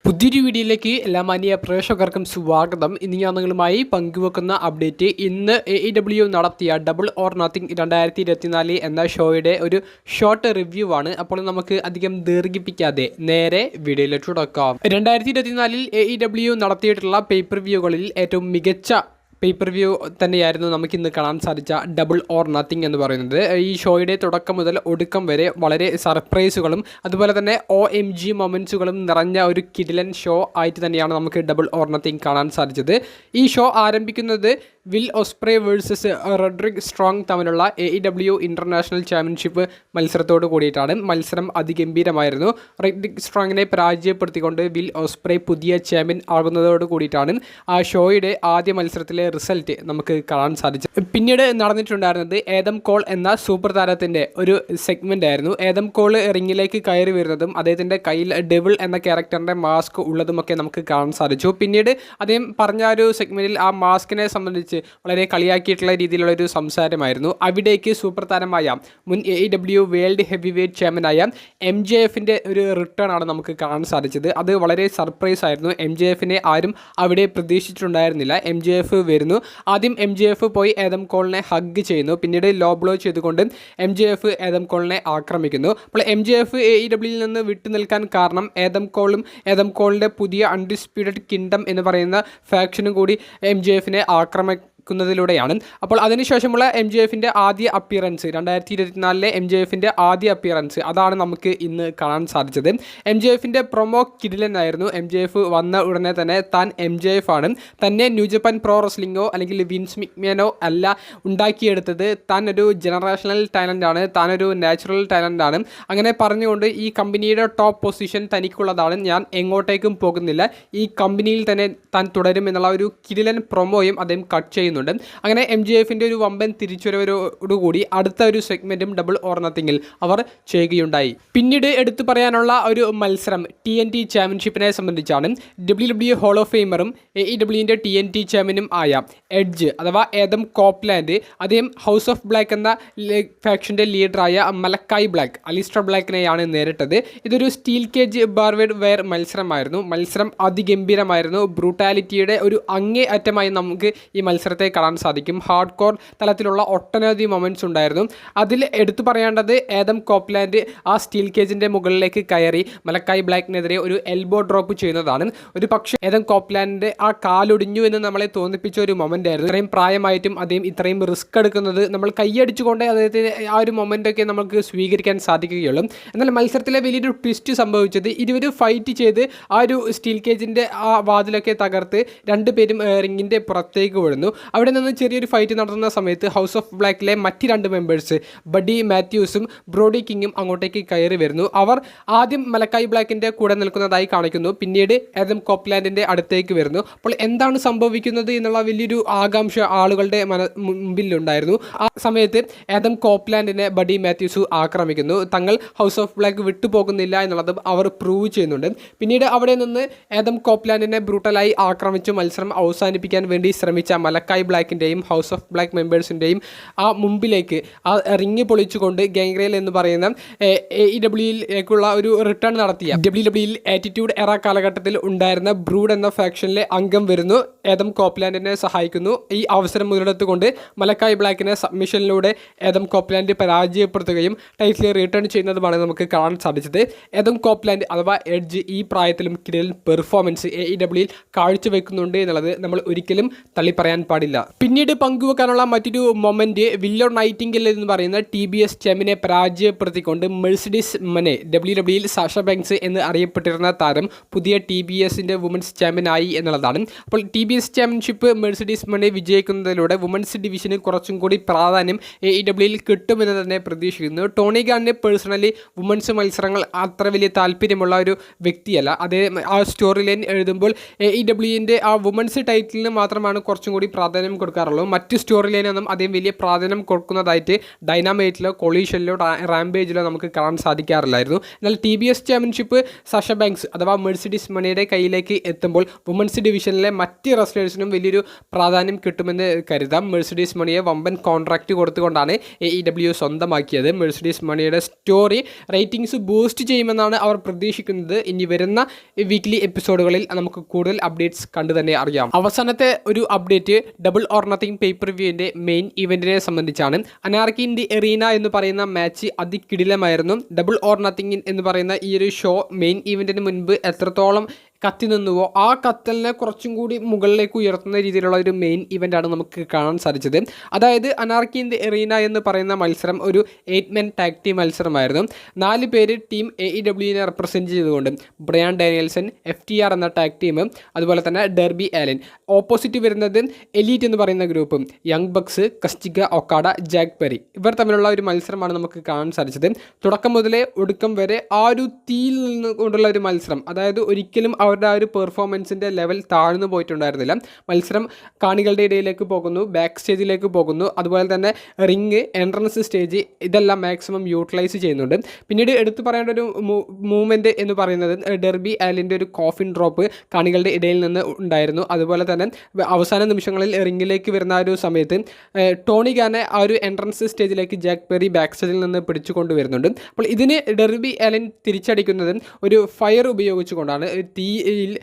പുതിയൊരു വീഡിയോയിലേക്ക് എല്ലാ മാന്യ പ്രേക്ഷകർക്കും സ്വാഗതം. ഇന്ന് ഞാൻ നിങ്ങളുമായി പങ്കുവെക്കുന്ന അപ്ഡേറ്റ് ഇന്ന് AEW നടത്തിയ ഡബിൾ ഓർ നത്തിങ് 2024 എന്ന ഷോയുടെ ഒരു ഷോർട്ട് റിവ്യൂ ആണ്. അപ്പോൾ നമുക്ക് അധികം ദീർഘിപ്പിക്കാതെ നേരെ വീഡിയോയിലേക്ക് തുടക്കാം. 2024 AEW നടത്തിയിട്ടുള്ള പേപ്പർ വ്യൂകളിൽ ഏറ്റവും മികച്ച പേപ്പർ വ്യൂ തന്നെയായിരുന്നു നമുക്കിന്ന് കാണാൻ സാധിച്ച ഡബിൾ ഓർ നത്തിങ് എന്ന് പറയുന്നത്. ഈ ഷോയുടെ തുടക്കം മുതൽ ഒടുക്കം വരെ വളരെ സർപ്രൈസുകളും അതുപോലെ തന്നെ OMG മൊമെൻറ്റ്സുകളും നിറഞ്ഞ ഒരു കിടിലൻ ഷോ ആയിട്ട് തന്നെയാണ് നമുക്ക് ഡബിൾ ഓർ നത്തിങ് കാണാൻ സാധിച്ചത്. ഈ ഷോ ആരംഭിക്കുന്നത് will Ospreay versus Roderick strong തമ്മിലുള്ള AEW ഇൻ്റർനാഷണൽ ചാമ്പ്യൻഷിപ്പ് മത്സരത്തോട് കൂടിയിട്ടാണ്. മത്സരം അതിഗംഭീരമായിരുന്നു. റോഡ്രിക് സ്ട്രോങ്ങിനെ പരാജയപ്പെടുത്തിക്കൊണ്ട് വിൽ ഓസ്പ്രേ പുതിയ ചാമ്പ്യൻ ആകുന്നതോട് കൂടിയിട്ടാണ് ആ ഷോയുടെ ആദ്യ മത്സരത്തിലെ റിസൾട്ട് നമുക്ക് കാണാൻ സാധിച്ചത്. പിന്നീട് നടന്നിട്ടുണ്ടായിരുന്നത് ഏദം കോൾ എന്ന സൂപ്പർ താരത്തിൻ്റെ ഒരു സെഗ്മെൻ്റ് ആയിരുന്നു. ഏദം കോൾ റിങ്ങിലേക്ക് കയറി വരുന്നതും അദ്ദേഹത്തിൻ്റെ കയ്യിൽ ഡെവിൾ എന്ന ക്യാരക്ടറിൻ്റെ മാസ്ക് ഉള്ളതുമൊക്കെ നമുക്ക് കാണാൻ സാധിച്ചു. പിന്നീട് അദ്ദേഹം പറഞ്ഞ ഒരു സെഗ്മെൻറ്റിൽ ആ മാസ്കിനെ സംബന്ധിച്ച് വളരെ കളിയാക്കിയിട്ടുള്ള രീതിയിലുള്ള ഒരു സംസാരമായിരുന്നു. അവിടേക്ക് സൂപ്പർ താരമായ മുൻ AEW വേൾഡ് ഹെവി വെയ്റ്റ് ചാമ്പ്യനായ MJFൻ്റെ ഒരു റിട്ടേൺ ആണ് നമുക്ക് കാണാൻ സാധിച്ചത്. അത് വളരെ സർപ്രൈസ് ആയിരുന്നു. MJFനെ ആരും അവിടെ പ്രതീക്ഷിച്ചിട്ടുണ്ടായിരുന്നില്ല. MJF വരുന്നു. ആദ്യം MJF പോയി ഏദം കോളിനെ ഹഗ് ചെയ്യുന്നു. പിന്നീട് ലോ ബ്ലോ ചെയ്തുകൊണ്ട് MJF ഏദം കോളിനെ ആക്രമിക്കുന്നു. അപ്പോൾ MJF AEWയിൽ നിന്ന് വിട്ടു നിൽക്കാൻ കാരണം ഏദം കോളിൻ്റെ പുതിയ അൺഡിസ്പ്യൂട്ടഡ് കിങ്ഡം എന്ന് പറയുന്ന ഫാക്ഷനും കൂടി MJFനെ ക്കുന്നതിലൂടെയാണ്. അപ്പോൾ അതിനുശേഷമുള്ള MJFൻ്റെ ആദ്യ അപ്പിയറൻസ് 2024 MJFൻ്റെ ആദ്യ അപ്പിയറൻസ് അതാണ് നമുക്ക് ഇന്ന് കാണാൻ സാധിച്ചത്. MJFൻ്റെ പ്രൊമോ കിടിലനായിരുന്നു. MJF വന്ന ഉടനെ തന്നെ താൻ MJF ആണ്, തന്നെ ന്യൂ ജപ്പാൻ പ്രോ റെസ്ലിംഗോ അല്ലെങ്കിൽ വിൻസ് മിക്മാനോ അല്ല ഉണ്ടാക്കിയെടുത്തത്, താൻ ഒരു ജനറേഷണൽ ടാലൻ്റാണ്, താനൊരു നാച്ചുറൽ ടാലൻ്റാണ്, അങ്ങനെ പറഞ്ഞുകൊണ്ട് ഈ കമ്പനിയുടെ ടോപ്പ് പൊസിഷൻ തനിക്കുള്ളതാണ്, ഞാൻ എങ്ങോട്ടേക്കും പോകുന്നില്ല, ഈ കമ്പനിയിൽ തന്നെ താൻ തുടരും എന്നുള്ള ഒരു കിടിലൻ പ്രൊമോയും അദ്ദേഹം കട്ട് ചെയ്യുന്നു. അങ്ങനെ MJFൻ്റെ ഒരു വമ്പൻ തിരിച്ചുവരവോടുകൂടി അടുത്ത ഒരു സെഗ്മെൻറ്റും ഡബിൾ ഓർ നത്തിങ്ങിൽ അവർ ചെയ്യുകയുണ്ടായി. പിന്നീട് എടുത്തു പറയാനുള്ള ഒരു മത്സരം TNT ചാമ്പ്യൻഷിപ്പിനെ സംബന്ധിച്ചാണ്. WWE ഹോൾ ഓഫ് ഫെയിമറും AEWൻ്റെ TNT ചാമ്പ്യനും ആയ എഡ്ജ് അഥവാ ഏദം കോപ്ലാൻഡ്, അദ്ദേഹം ഹൗസ് ഓഫ് ബ്ലാക്ക് എന്ന ഫാക്ഷൻ്റെ ലീഡറായ മലക്കായ് ബ്ലാക്ക് അലിസ്റ്റർ ബ്ലാക്കിനെയാണ് നേരിട്ടത്. ഇതൊരു സ്റ്റീൽ കേജ് ബാർവേഡ് വെയർ മത്സരമായിരുന്നു. മത്സരം അതിഗംഭീരമായിരുന്നു. ബ്രൂട്ടാലിറ്റിയുടെ ഒരു അങ്ങേ അറ്റമായി നമുക്ക് ഈ മത്സരത്തെ കാണാൻ സാധിക്കും. ഹാർഡ് കോർ തലത്തിലുള്ള ഒട്ടനവധി മൊമെൻറ്റ്സ് ഉണ്ടായിരുന്നു. അതിൽ എടുത്തു പറയേണ്ടത് ഏദം കോപ്ലാൻഡ് ആ സ്റ്റീൽ കേജിൻ്റെ മുകളിലേക്ക് കയറി മലക്കായ് ബ്ലാക്കിനെതിരെ ഒരു എൽബോ ഡ്രോപ്പ് ചെയ്യുന്നതാണ്. ഒരു പക്ഷേ ഏദം കോപ്ലാൻഡിൻ്റെ ആ കാലൊടിഞ്ഞു എന്ന് നമ്മളെ തോന്നിപ്പിച്ച ഒരു മൊമെൻ്റ് ആയിരുന്നു. ഇത്രയും പ്രായമായിട്ടും അദ്ദേഹം ഇത്രയും റിസ്ക് എടുക്കുന്നത് നമ്മൾ കൈയടിച്ചുകൊണ്ട് അദ്ദേഹത്തിന് ആ ഒരു മൊമെൻ്റൊക്കെ നമുക്ക് സ്വീകരിക്കാൻ സാധിക്കുകയുള്ളൂ. എന്നാൽ മത്സരത്തിലെ വലിയൊരു ട്വിസ്റ്റ് സംഭവിച്ചത് ഇരുവരും ഫൈറ്റ് ചെയ്ത് ആ ഒരു സ്റ്റീൽ കേജിൻ്റെ ആ വാതിലൊക്കെ തകർത്ത് രണ്ടുപേരും റിങ്ങിൻ്റെ പുറത്തേക്ക് വീഴുന്നു. അവിടെ നിന്ന് ചെറിയൊരു ഫൈറ്റ് നടത്തുന്ന സമയത്ത് ഹൗസ് ഓഫ് ബ്ലാക്കിലെ മറ്റ് രണ്ട് മെമ്പേഴ്സ് ബഡി മാത്യൂസും ബ്രോഡി കിങ്ങും അങ്ങോട്ടേക്ക് കയറി വരുന്നു. അവർ ആദ്യം മലക്കായ് ബ്ലാക്കിൻ്റെ കൂടെ നിൽക്കുന്നതായി കാണിക്കുന്നു. പിന്നീട് ഏദം കോപ്ലാൻഡിൻ്റെ അടുത്തേക്ക് വരുന്നു. അപ്പോൾ എന്താണ് സംഭവിക്കുന്നത് എന്നുള്ള വലിയൊരു ആകാംക്ഷ ആളുകളുടെ മുമ്പിലുണ്ടായിരുന്നു. ആ സമയത്ത് ഏദം കോപ്ലാൻഡിനെ buddy Mathews ആക്രമിക്കുന്നു. Thangal house of black വിട്ടുപോകുന്നില്ല എന്നുള്ളത് അവർ പ്രൂവ് ചെയ്യുന്നുണ്ട്. പിന്നീട് അവിടെ നിന്ന് ഏദം കോപ്ലാൻഡിനെ ബ്രൂട്ടലായി ആക്രമിച്ചു മത്സരം അവസാനിപ്പിക്കാൻ വേണ്ടി ശ്രമിച്ച മലക്കായ് ബ്ലാക്കിൻ്റെയും ഹൗസ് ഓഫ് ബ്ലാക്ക് മെമ്പേഴ്സിൻ്റെയും ആ മുമ്പിലേക്ക് ആ റിങ് പൊളിച്ചുകൊണ്ട് ഗാംഗ്രേൽ എന്ന് പറയുന്ന AEWയിലേക്കുള്ള ഒരു റിട്ടേൺ നടത്തിയ WWE ആറ്റിറ്റ്യൂഡ് എറ കാലഘട്ടത്തിൽ ഉണ്ടായിരുന്ന ബ്രൂഡ് എന്ന ഫാക്ഷനിലെ അംഗം വരുന്നു. ഏദം കോപ്ലാൻഡിനെ സഹായിക്കുന്നു. ഈ അവസരം മുതലെടുത്തുകൊണ്ട് മലക്കായ് ബ്ലാക്കിനെ സബ്മിഷനിലൂടെ ഏദം കോപ്ലാൻഡ് പരാജയപ്പെടുത്തുകയും ടൈറ്റിൽ റിട്ടേൺ ചെയ്യുന്നതുമാണ് നമുക്ക് കാണാൻ സാധിച്ചത്. ഏദം കോപ്ലാൻഡ് അഥവാ എഡ്ജ് ഈ പ്രായത്തിലും കിടിലൻ പെർഫോമൻസ് AEWയിൽ കാഴ്ചവെക്കുന്നുണ്ട് എന്നുള്ളത് നമ്മൾ ഒരിക്കലും തള്ളിപ്പറയാൻ പാടില്ല. പിന്നീട് പങ്കുവെക്കാനുള്ള മറ്റൊരു മൊമെൻറ്റ് വില്ലോ നൈറ്റിംഗൽ എന്ന് പറയുന്ന TBS ചാമ്പ്യനെ പരാജയപ്പെടുത്തിക്കൊണ്ട് മെഴ്സിഡീസ് മനെ WWEയിൽ സാഷ ബാങ്ക്സ് എന്ന് അറിയപ്പെട്ടിരുന്ന താരം പുതിയ TBSൻ്റെ വുമൻസ് ചാമ്പ്യനായി എന്നുള്ളതാണ്. അപ്പോൾ TBS ചാമ്പ്യൻഷിപ്പ് മെഴ്സിഡീസ് മനെ വിജയിക്കുന്നതിലൂടെ വുമൻസ് ഡിവിഷന് കുറച്ചും കൂടി പ്രാധാന്യം AEWയിൽ കിട്ടുമെന്ന് തന്നെ പ്രതീക്ഷിക്കുന്നു. ടോണി ഗാണിന് പേഴ്സണലി വുമൻസ് മത്സരങ്ങൾ അത്ര വലിയ താല്പര്യമുള്ള ഒരു വ്യക്തിയല്ല. അതേ ആ സ്റ്റോറി ലൈൻ എഴുതുമ്പോൾ AEWൻ്റെ ആ വുമൻസ് ടൈറ്റിലിന് മാത്രമാണ് കുറച്ചും കൂടി പ്രാധാന്യം പ്രാധാന്യം കൊടുക്കാറുള്ളൂ. മറ്റ് സ്റ്റോറി ലൈനൊന്നും അധികം വലിയ പ്രാധാന്യം കൊടുക്കുന്നതായിട്ട് ഡൈനാമൈറ്റിലോ കൊളീഷനിലോ റാംപേജിലോ നമുക്ക് കാണാൻ സാധിക്കാറില്ലായിരുന്നു. എന്നാൽ TBS ചാമ്പ്യൻഷിപ്പ് സാഷ ബാങ്ക്സ് അഥവാ മെഴ്സിഡീസ് മണിയുടെ കയ്യിലേക്ക് എത്തുമ്പോൾ വുമൻസ് ഡിവിഷനിലെ മറ്റ് റെസ്ലേഴ്സിനും വലിയൊരു പ്രാധാന്യം കിട്ടുമെന്ന് കരുതാം. മെഴ്സിഡീസ് മണിയെ വമ്പൻ കോൺട്രാക്റ്റ് കൊടുത്തുകൊണ്ടാണ് AEW സ്വന്തമാക്കിയത്. മെഴ്സിഡീസ് മണിയുടെ സ്റ്റോറി റേറ്റിംഗ്സ് ബൂസ്റ്റ് ചെയ്യുമെന്നാണ് അവർ പ്രതീക്ഷിക്കുന്നത്. ഇനി വരുന്ന വീക്ക്ലി എപ്പിസോഡുകളിൽ നമുക്ക് കൂടുതൽ അപ്ഡേറ്റ്സ് കണ്ടു തന്നെ അറിയാം. അവസാനത്തെ ഒരു അപ്ഡേറ്റ് ഡബിൾ ഓർ നത്തിങ് പേപ്പർ വ്യൂവിൻ്റെ മെയിൻ ഇവൻറ്റിനെ സംബന്ധിച്ചാണ്. അനാർക്കി ഇൻ ദി എറീന എന്ന് പറയുന്ന മാച്ച് അതികിടിലമായിരുന്നു. ഡബിൾ ഓർ നത്തിങ് എന്ന് പറയുന്ന ഈ ഒരു ഷോ മെയിൻ ഇവൻറ്റിന് മുൻപ് എത്രത്തോളം കത്തി നിന്നുവോ ആ കത്തലിനെ കുറച്ചും കൂടി മുകളിലേക്ക് ഉയർത്തുന്ന രീതിയിലുള്ള ഒരു മെയിൻ ഇവൻ്റാണ് നമുക്ക് കാണാൻ സാധിച്ചത്. അതായത് അനാർക്കി ഇൻ ദി എറീന എന്ന് പറയുന്ന മത്സരം ഒരു 8-man ടാഗ് ടീം മത്സരമായിരുന്നു. 4 പേര് ടീം AEWനെ റെപ്രസെൻറ്റ് ചെയ്തുകൊണ്ട് ബ്രയാൻ ഡാനിയൽസൺ, FTR എന്ന ടാഗ് ടീം, അതുപോലെ തന്നെ ഡെർബി ആലൻ. ഓപ്പോസിറ്റ് വരുന്നത് എലീറ്റ് എന്ന് പറയുന്ന ഗ്രൂപ്പും Young Bucks, Kazuchika Okada, Jack Perry. ഇവർ തമ്മിലുള്ള ഒരു മത്സരമാണ് നമുക്ക് കാണാൻ സാധിച്ചത്. തുടക്കം മുതലേ ഒടുക്കം വരെ ആ ഒരു തീയിൽ നിന്നുകൊണ്ടുള്ള ഒരു മത്സരം, അതായത് ഒരിക്കലും അവരുടെ ആ ഒരു പെർഫോമൻസിൻ്റെ ലെവൽ താഴ്ന്നു പോയിട്ടുണ്ടായിരുന്നില്ല. മത്സരം കാണികളുടെ ഇടയിലേക്ക് പോകുന്നു, ബാക്ക് സ്റ്റേജിലേക്ക് പോകുന്നു, അതുപോലെ തന്നെ റിങ്, എൻട്രൻസ് സ്റ്റേജ്, ഇതെല്ലാം മാക്സിമം യൂട്ടിലൈസ് ചെയ്യുന്നുണ്ട്. പിന്നീട് എടുത്തു പറയേണ്ട ഒരു മൂവ്മെൻറ്റ് എന്ന് പറയുന്നത് ഡെർബി ആലിൻ്റെ ഒരു കോഫിൻ ഡ്രോപ്പ് കാണികളുടെ ഇടയിൽ നിന്ന് ഉണ്ടായിരുന്നു. അതുപോലെ തന്നെ അവസാന നിമിഷങ്ങളിൽ റിങ്ങിലേക്ക് വരുന്ന ആ ഒരു സമയത്ത് ടോണി ഖാനെ ആ ഒരു എൻട്രൻസ് സ്റ്റേജിലേക്ക് ജാക്ക് പെറി ബാക്ക് സ്റ്റേജിൽ നിന്ന് പിടിച്ചു കൊണ്ടുവരുന്നുണ്ട്. അപ്പോൾ ഇതിന് ഡെർബി ആലൻ തിരിച്ചടിക്കുന്നത് ഒരു ഫയർ ഉപയോഗിച്ചുകൊണ്ടാണ്. തീയിൽ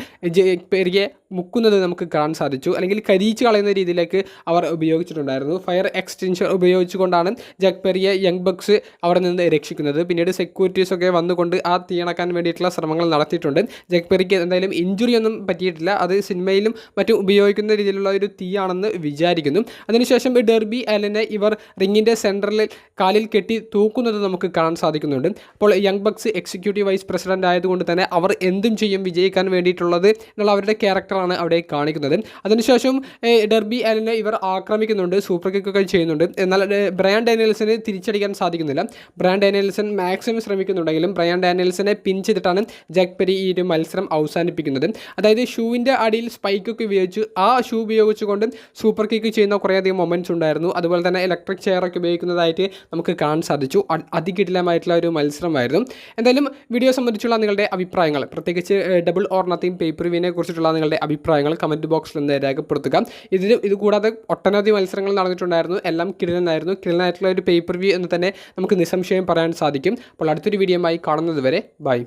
പെരിയെ മുക്കുന്നത് നമുക്ക് കാണാൻ സാധിച്ചു, അല്ലെങ്കിൽ കരിയിച്ച് കളയുന്ന രീതിയിലേക്ക് അവർ ഉപയോഗിച്ചിട്ടുണ്ടായിരുന്നു. ഫയർ എക്സ്റ്റൻഷൻ ഉപയോഗിച്ചുകൊണ്ടാണ് ജാക്ക് പെറിയെ യങ് ബക്സ് അവിടെ നിന്ന് രക്ഷിക്കുന്നത്. പിന്നീട് സെക്യൂരിറ്റീസൊക്കെ വന്നുകൊണ്ട് ആ തീയണക്കാൻ വേണ്ടിയിട്ടുള്ള ശ്രമങ്ങൾ നടത്തിയിട്ടുണ്ട്. ജാക്ക് പെറിക്ക് എന്തായാലും ഇഞ്ചുറി ഒന്നും പറ്റിയിട്ടില്ല. അത് സിനിമയിലും മറ്റും ഉപയോഗിക്കുന്ന രീതിയിലുള്ള ഒരു തീയാണെന്ന് വിചാരിക്കുന്നു. അതിനുശേഷം ഡെർബി ആലനെ ഇവർ റിങ്ങിൻ്റെ സെൻറ്ററിൽ കാലിൽ കെട്ടി തൂക്കുന്നത് നമുക്ക് കാണാൻ സാധിക്കുന്നുണ്ട്. അപ്പോൾ young bucks executive vice president ആയതുകൊണ്ട് തന്നെ അവർ എന്തും ചെയ്യും വിജയിക്കാൻ വേണ്ടിയിട്ടുള്ളത് എന്നുള്ള അവരുടെ ക്യാരക്ടറാണ് അവിടെ കാണിക്കുന്നത്. അതിനുശേഷം ഡെർബി ആലനെ ഇവർ ആക്രമിക്കുന്നുണ്ട്, സൂപ്പർ കിക്കൊക്കെ ചെയ്യുന്നുണ്ട്. എന്നാൽ ബ്രയാൻ ഡാനിയൽസന് തിരിച്ചടിക്കാൻ സാധിക്കുന്നില്ല. ബ്രയാൻ ഡാനിയൽസൺ മാക്സിമം ശ്രമിക്കുന്നുണ്ടെങ്കിലും ബ്രയാൻ ഡാനിയൽസനെ പിൻ ചെയ്തിട്ടാണ് ജാക്ക് പെരി ഈ ഒരു മത്സരം അവസാനിപ്പിക്കുന്നത്. അതായത് ഷൂവിൻ്റെ അടിയിൽ സ്പൈക്കൊക്കെ ഉപയോഗിച്ച് ആ ഷൂ ഉപയോഗിച്ചുകൊണ്ട് സൂപ്പർ കിക്ക് ചെയ്യുന്ന കുറേയധികം മൊമെൻറ്റ്സ് ഉണ്ടായിരുന്നു. അതുപോലെ തന്നെ ഇലക്ട്രിക് ചെയറൊക്കെ ഉപയോഗിക്കുന്നതായിട്ട് നമുക്ക് കാണാൻ സാധിച്ചു. അതികിടിലമായിട്ടുള്ള ഒരു മത്സരമായിരുന്നു. എന്തായാലും വീഡിയോ സംബന്ധിച്ചുള്ള നിങ്ങളുടെ അഭിപ്രായങ്ങൾ, പ്രത്യേകിച്ച് ഡബിൾ ഓർ നത്തിങ് പേപ്പർ വ്യൂവിനെ കുറിച്ചിട്ടുള്ള നിങ്ങളുടെ അഭിപ്രായങ്ങൾ കമൻറ്റ് ബോക്സിൽ നിന്ന് രേഖപ്പെടുത്തുക. ഇത് കൂടാതെ ഒട്ടനവധി മത്സരങ്ങൾ നടന്നിട്ടുണ്ടായിരുന്നു. എല്ലാം കിടിലനായിട്ടുള്ള ഒരു പേപ്പർ വ്യൂ എന്ന് തന്നെ നമുക്ക് നിസ്സംശയം പറയാൻ സാധിക്കും. അപ്പോൾ അടുത്തൊരു വീഡിയോയുമായി കാണുന്നത് വരെ ബൈ.